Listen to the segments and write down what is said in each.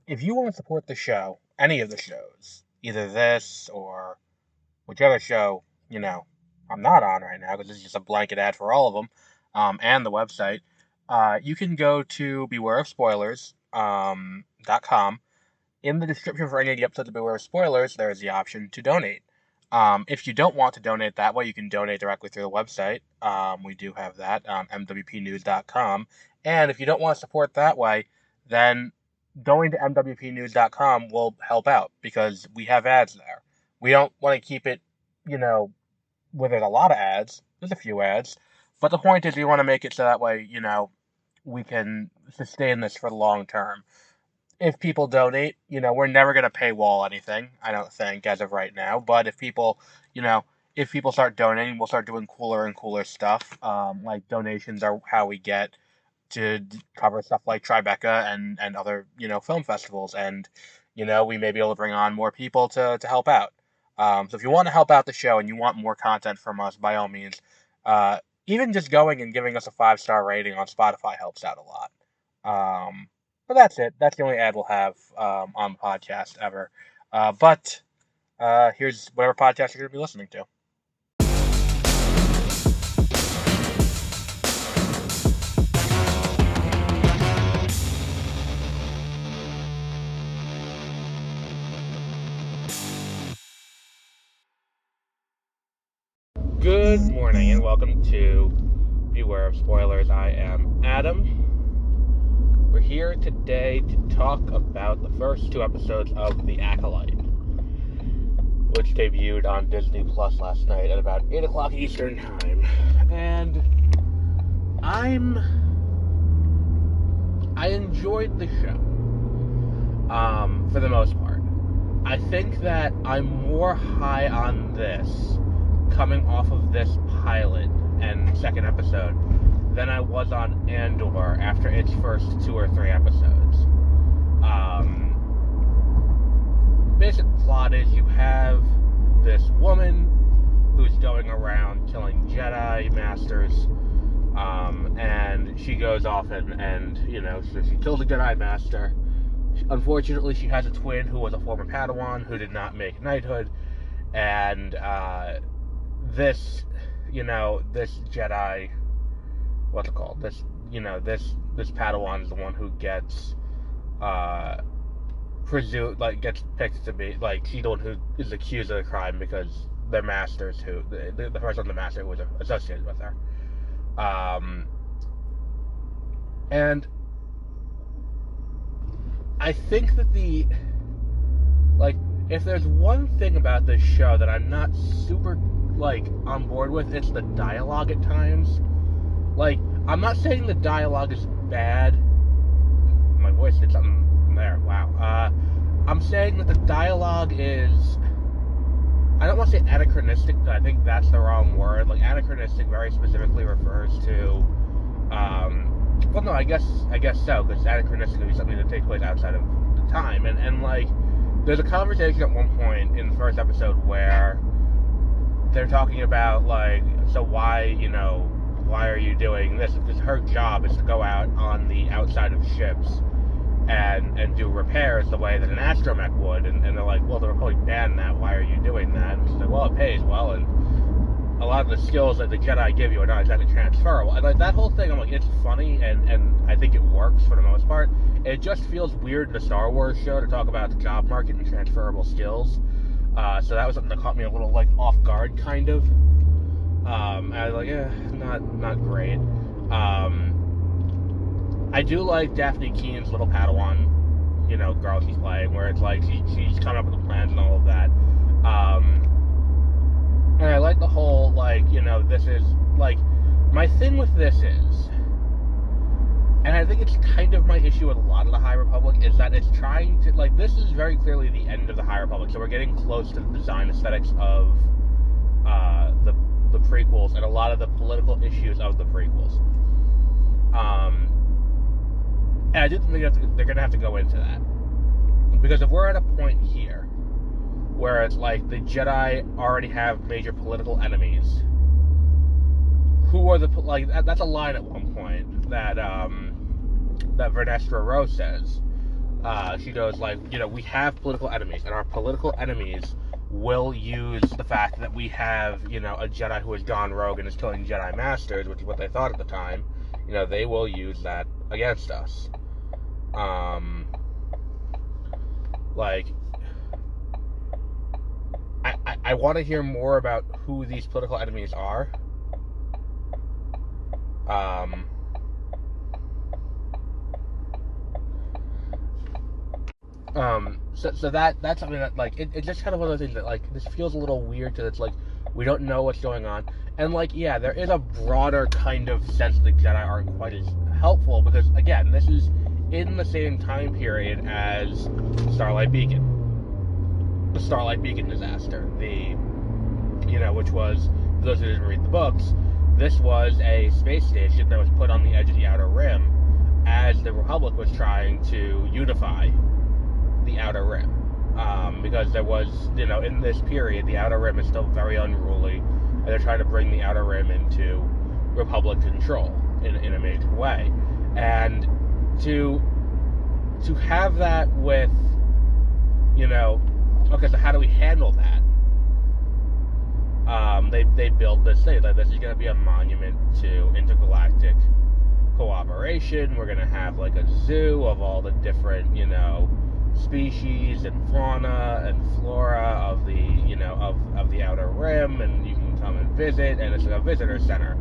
if you want to support the show, any of the shows, either this or whichever show, I'm not on right now because this is just a blanket ad for all of them, and the website, you can go to bewareofspoilers.com. In the description for any of the episodes of Beware of Spoilers, there is the option to donate. If you don't want to donate that way, you can donate directly through the website. We do have that, mwpnews.com. And if you don't want to support that way, then going to mwpnews.com will help out because we have ads there. We don't want to keep it, where there's a lot of ads. There's a few ads. But the point is we want to make it so that way, we can sustain this for the long term. If people donate, we're never going to paywall anything, I don't think, as of right now. But if people, start donating, we'll start doing cooler and cooler stuff. Like donations are how we get to cover stuff like Tribeca and other, film festivals. And, we may be able to bring on more people to help out. So if you want to help out the show and you want more content from us, by all means, even just going and giving us a 5-star rating on Spotify helps out a lot. But that's it. That's the only ad we'll have on the podcast ever. But here's whatever podcast you're going to be listening to. Good morning and welcome to Beware of Spoilers. I am Adam. We're here today to talk about the first 2 episodes of The Acolyte, which debuted on Disney Plus last night at about 8 o'clock Eastern Time. And I enjoyed the show, for the most part. I think that I'm more high on this coming off of this pilot and second episode than I was on Andor after its first 2 or 3 episodes. Basic plot is you have this woman who's going around killing Jedi Masters, and she goes off and so she kills a Jedi Master. Unfortunately, she has a twin who was a former Padawan who did not make knighthood, and this Jedi, what's it called? This Padawan is the one who gets gets picked to be, she's the one who is accused of the crime because their masters the first one, the master who was associated with her. And I think that if there's one thing about this show that I'm not super on board with, it's the dialogue at times. I'm not saying the dialogue is bad. My voice did something there. Wow. I'm saying that the dialogue is, I don't want to say anachronistic, but I think that's the wrong word. Anachronistic very specifically refers to, well, no, I guess so, because anachronistic would be something that takes place outside of the time. And there's a conversation at one point in the first episode where they're talking about, so why are you doing this? Because her job is to go out on the outside of ships and do repairs the way that an astromech would. And they're like, well, the Republic banned that. Why are you doing that? And she's like, well, it pays well, and a lot of the skills that the Jedi give you are not exactly transferable. And that whole thing, I'm like, it's funny, and I think it works for the most part. It just feels weird in a Star Wars show to talk about the job market and transferable skills. So that was something that caught me a little off guard, kind of. I was like, not great. I do like Daphne Keen's little Padawan, girl she's playing, where it's she's coming up with the plans and all of that. And I like the whole, this is, my thing with this is, and I think it's kind of my issue with a lot of the High Republic, is that it's trying to, this is very clearly the end of the High Republic, so we're getting close to the design aesthetics of the prequels and a lot of the political issues of the prequels. And I do think they're going to have to go into that. Because if we're at a point here where it's the Jedi already have major political enemies, who are the, that's a line at one point that Vernestra Rose says. she goes like, we have political enemies, and our political enemies will use the fact that we have, a Jedi who has gone rogue and is killing Jedi Masters, which is what they thought at the time. They will use that against us. I want to hear more about who these political enemies are. So that's something that, like, it's just kind of one of those things that, like, this feels a little weird because it's like, we don't know what's going on. And, like, yeah, there is a broader kind of sense that the Jedi aren't quite as helpful because, again, this is in the same time period as Starlight Beacon. The Starlight Beacon disaster. Which was, for those who didn't read the books, this was a space station that was put on the edge of the Outer Rim as the Republic was trying to unify the Outer Rim. Because there was, in this period, the Outer Rim is still very unruly, and they're trying to bring the Outer Rim into Republic control in a major way. And to have that with, okay, so how do we handle that? They build this thing, like, this is going to be a monument to intergalactic cooperation. We're going to have, like, a zoo of all the different, species and fauna and flora of the, of the Outer Rim, and you can come and visit, and it's like a visitor center.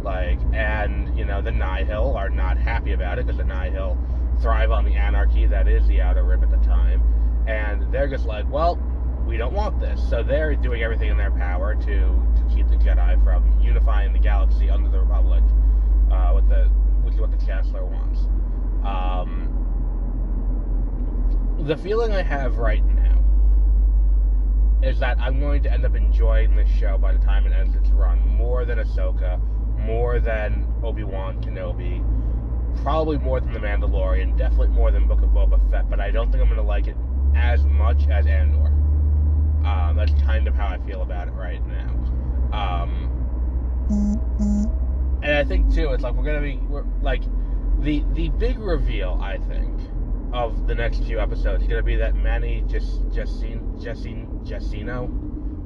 Like, and, the Nihil are not happy about it, because the Nihil thrive on the anarchy that is the Outer Rim at the time, and they're just like, well, we don't want this. So they're doing everything in their power to keep the Jedi from unifying the galaxy under the Republic, which is what the Chancellor wants. The feeling I have right now is that I'm going to end up enjoying this show by the time it ends its run more than Ahsoka, more than Obi-Wan Kenobi, probably more than The Mandalorian, definitely more than Book of Boba Fett, but I don't think I'm going to like it as much as Andor. That's kind of how I feel about it right now. And I think, too, it's like the big reveal, I think, of the next few episodes is going to be that Manny Jacinto,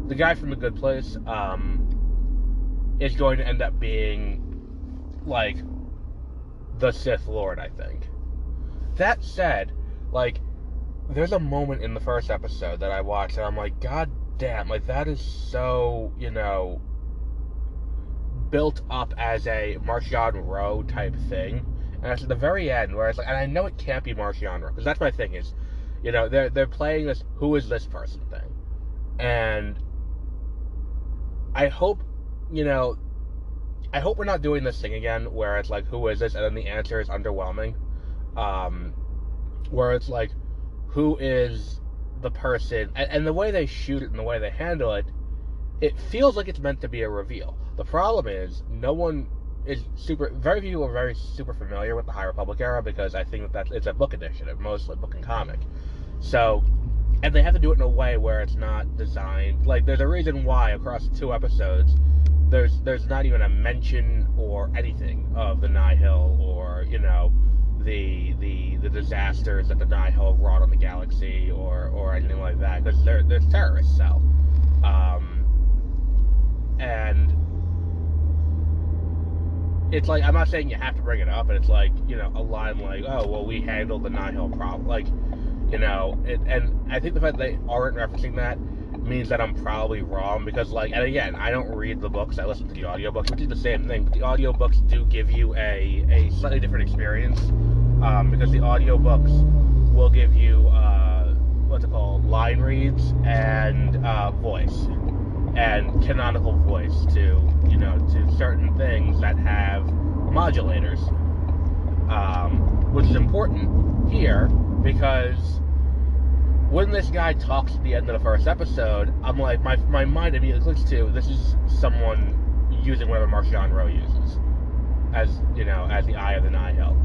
the guy from The Good Place, is going to end up being, like, the Sith Lord, I think. That said, like, there's a moment in the first episode that I watched and I'm like, God damn, like, that is so, built up as a Marchion Ro type thing. And it's at the very end where it's like, and I know it can't be Marchion Ro, because that's my thing is, they're playing this who is this person thing. And I hope, we're not doing this thing again where it's like, who is this? And then the answer is underwhelming. Where it's like, who is the person? And the way they shoot it and the way they handle it, it feels like it's meant to be a reveal. The problem is, very few people are very super familiar with the High Republic era, because I think that it's a book initiative, mostly book and comic. So, and they have to do it in a way where it's not designed, like, there's a reason why across 2 episodes, there's not even a mention or anything of the Nihil or, the disasters that the Nihil wrought on the galaxy or anything like that, because there's terrorist cell. And it's like, I'm not saying you have to bring it up, but it's like, a line like, oh, well, we handled the Nihil problem, like, and I think the fact that they aren't referencing that means that I'm probably wrong, because, like, and again, I don't read the books, I listen to the audiobooks, which is the same thing, but the audiobooks do give you a slightly different experience, because the audiobooks will give you, what's it called, line reads and voice, and canonical voice to certain things that have modulators, which is important here, because when this guy talks at the end of the first episode, I'm like, my mind immediately clicks to, this is someone using whatever Marchion Ro uses, as the Eye of the Nihil.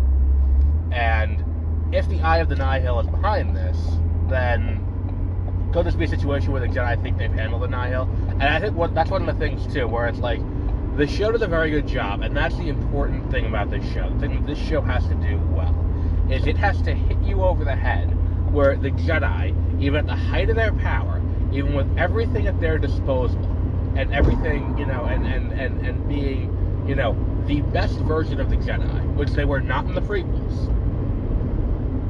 And if the Eye of the Nihil is behind this, then could this be a situation where the Jedi think they've handled the Nihil? And I think that's one of the things, too, where it's like, the show does a very good job, and that's the important thing about this show. The thing that this show has to do well is it has to hit you over the head, where the Jedi, even at the height of their power, even with everything at their disposal, and everything, and being, the best version of the Jedi, which they were not in the prequels,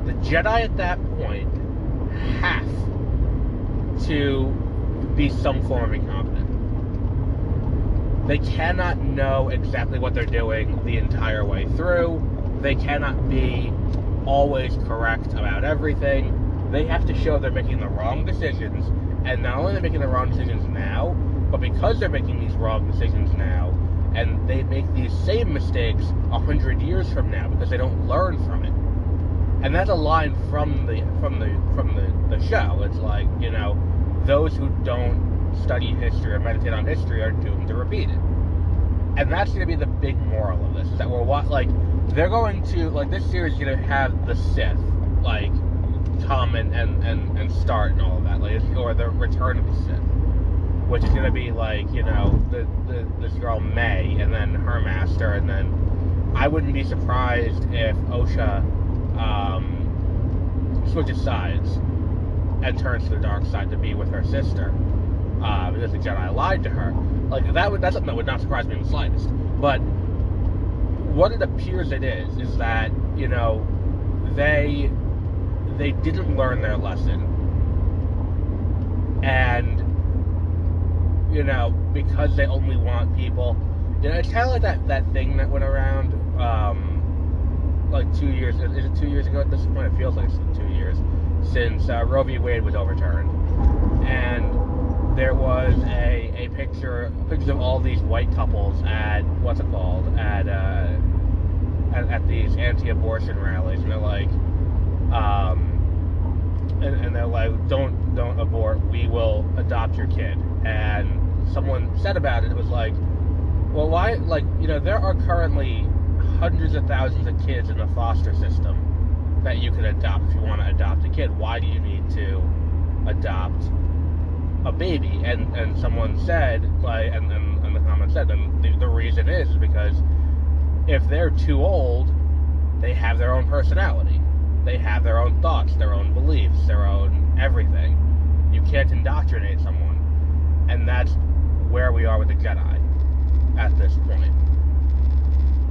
the Jedi at that point have to be some form of incompetent. They cannot know exactly what they're doing the entire way through. They cannot be always correct about everything. They have to show they're making the wrong decisions, and not only are they making the wrong decisions now, but because they're making these wrong decisions now, and they make these same mistakes 100 years from now because they don't learn from it. And that's a line from the show. It's like, those who don't study history or meditate on history are doomed to repeat it. And that's going to be the big moral of this, is that they're going to, this series is going to have the Sith, come and start and all of that, or the return of the Sith, which is going to be this girl May, and then her master, and then I wouldn't be surprised if Osha switches sides and turns to the dark side to be with her sister, because the Jedi lied to her. That's something that would not surprise me in the slightest. But what it appears it is that, they didn't learn their lesson, and because they only want people, it's kind of like that thing that went around 2 years, is it 2 years ago at this point? It feels like it's been 2 years since Roe v. Wade was overturned, and there was a pictures of all these white couples at at these anti-abortion rallies, and they're like, and they're like, don't abort, we will adopt your kid. And someone said about it, it was like, well, why, there are currently hundreds of thousands of kids in the foster system that you can adopt if you want to adopt a kid. Why do you need to adopt a baby? And someone said, and the comment said, and the reason is because if they're too old, they have their own personality. They have their own thoughts, their own beliefs, their own everything. You can't indoctrinate someone. And that's where we are with the Jedi at this point.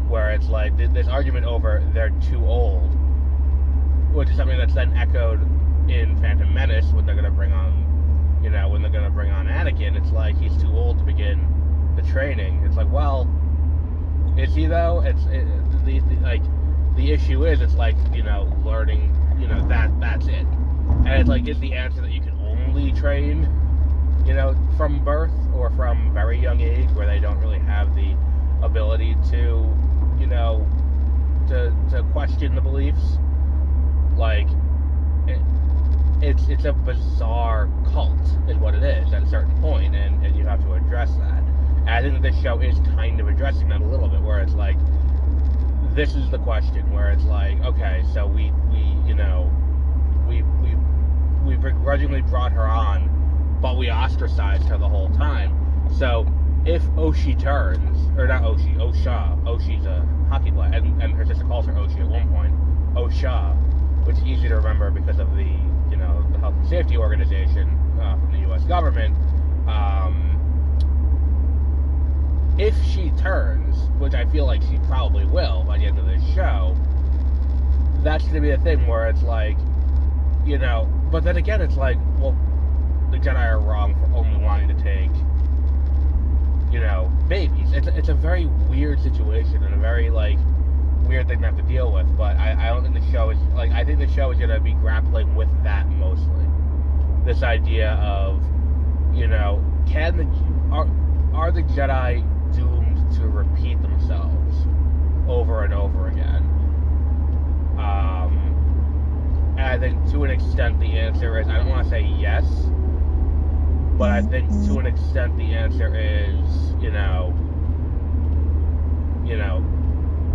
Where it's like, this argument over they're too old, which is something that's then echoed in Phantom Menace when they're going to bring on, when they're going to bring on Anakin. It's like, he's too old to begin the training. It's like, well, is he though? The issue is, it's like, learning, that's it. And it's like, is the answer that you can only train, from birth or from very young age, where they don't really have the ability to, to question the beliefs? It's a bizarre cult, is what it is at a certain point, and you have to address that. And I think that this show is kind of addressing that a little bit, where it's like, this is the question, where it's like, okay, so we begrudgingly brought her on, but we ostracized her the whole time. So if Oshi turns, or not Oshi, Osha, Oshi's a hockey player, and her sister calls her Oshi at one point, Osha, which is easy to remember because of the, the Health and Safety Organization from the U.S. government. If she turns, which I feel like she probably will by the end of this show, that's going to be the thing where it's like, but then again, it's like, well, the Jedi are wrong for only wanting to take, babies. It's a very weird situation, and a very, weird thing to have to deal with, but I don't think the show is, I think the show is going to be grappling with that mostly. This idea of, are the Jedi doomed to repeat themselves over and over again? And I think to an extent the answer is, I don't want to say yes, but I think to an extent the answer is,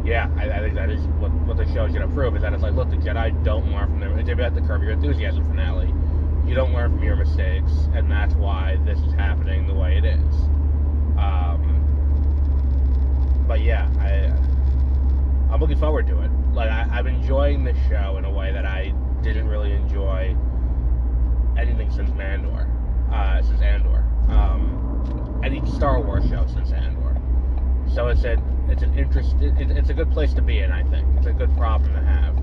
yeah, I think that is what the show is going to prove, is that it's like, look, the Jedi don't learn from them. It's about the Curb Your Enthusiasm finale. You don't learn from your mistakes, and that's why this is happening the way it is. But yeah, I'm looking forward to it. like, I'm enjoying this show in a way that I didn't really enjoy anything since Andor. Any Star Wars show since Andor. So it's a good place to be in, I think. It's a good problem to have.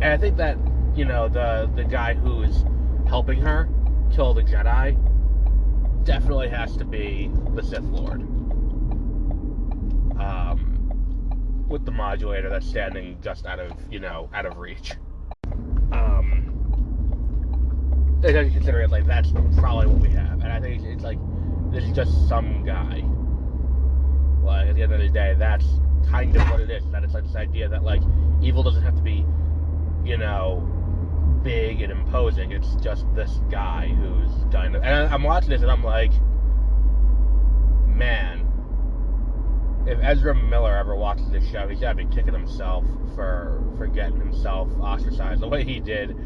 And I think that, you know, the guy who's helping her kill the Jedi definitely has to be the Sith Lord. With the modulator that's standing just out of reach. If you consider it, like, that's probably what we have. And I think it's like, this is just some guy. Like, at the end of the day, that's kind of what it is. That it's like this idea that, like, evil doesn't have to be, you know, big and imposing. It's just this guy who's kind of... And I'm watching this and I'm like, man, if Ezra Miller ever watches this show, he's gotta be kicking himself for getting himself ostracized the way he did,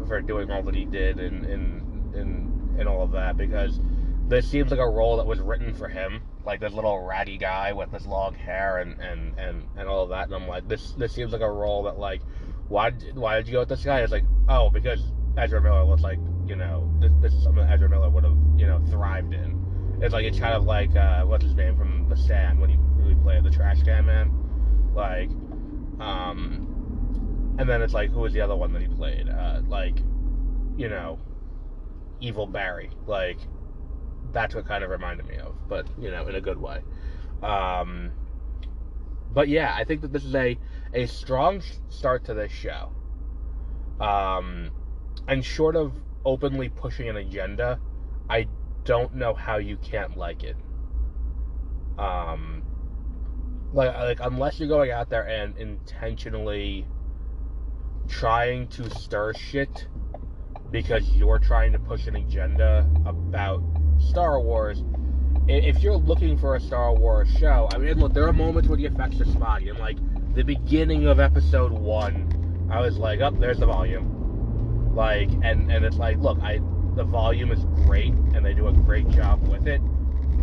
for doing all that he did and all of that, because this seems like a role that was written for him, like this little ratty guy with this long hair and all of that. And I'm like, this seems like a role that, like, why did you go with this guy? It's like, oh, because Ezra Miller was like, you know, this is something that Ezra Miller would have, you know, thrived in. It's like, it's kind of like, what's his name from The Stand, when he played the trash can man, like, and then it's like, who was the other one that he played? Like, you know, Evil Barry. Like, that's what kind of reminded me of, but, you know, in a good way. But yeah, I think that this is a strong start to this show. And short of openly pushing an agenda, I don't know how you can't like it. Like unless you're going out there and intentionally trying to stir shit because you're trying to push an agenda about Star Wars. If you're looking for a Star Wars show, I mean, look, there are moments where the effects are spotty. And, like, the beginning of episode 1, I was like, oh, there's the volume. Like, and it's like, look, the volume is great, and they do a great job with it,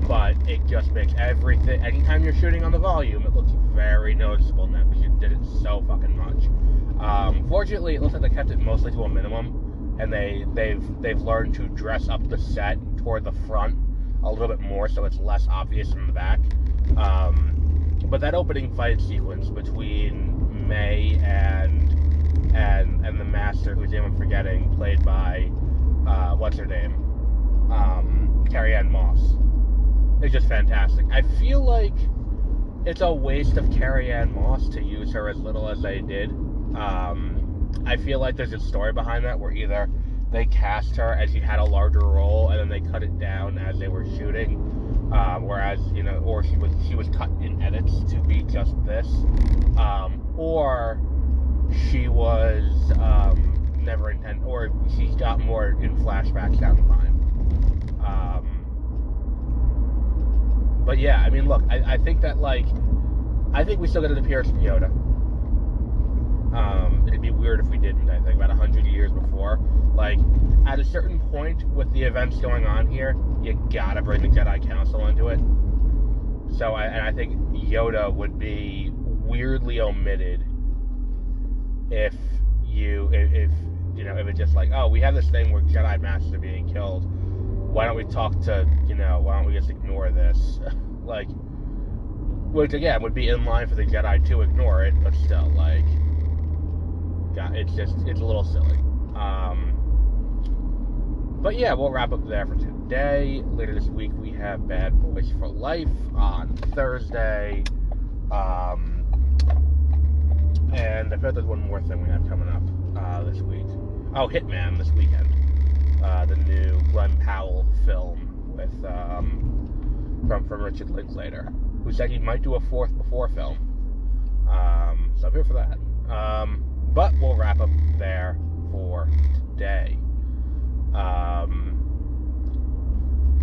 but it just makes everything, anytime you're shooting on the volume, it looks very noticeable now, because you did it so fucking much. Fortunately, it looks like they kept it mostly to a minimum, and they've learned to dress up the set toward the front a little bit more, so it's less obvious in the back. But that opening fight sequence between May and the Master, whose name I'm forgetting, played by what's her name, Carrie-Anne Moss, is just fantastic. I feel like it's a waste of Carrie-Anne Moss to use her as little as they did. I feel like there's a story behind that, where either they cast her as she had a larger role, and then they cut it down as they were shooting, whereas, you know, or she was cut in edits to be just this, or she was never intended, or she got more in flashbacks down the line. But yeah, I mean, look, I think that, like, I think we still get an appearance from Yoda. It'd be weird if we didn't, I think, about 100 years before. Like, at a certain point with the events going on here, you gotta bring the Jedi Council into it. So, I think Yoda would be weirdly omitted if it's just like, oh, we have this thing where Jedi Masters are being killed. Why don't we why don't we just ignore this? Like, which again would be in line for the Jedi to ignore it, but still, like, God, it's a little silly. But yeah, we'll wrap up there for today. Later this week, we have Bad Boys for Life on Thursday. And I feel like there's one more thing we have coming up this week. Oh, Hitman this weekend. The new Glenn Powell film with from Richard Linklater, who said he might do a fourth before film. So I'm here for that. But we'll wrap up there for today.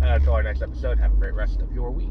And until our next episode, have a great rest of your week.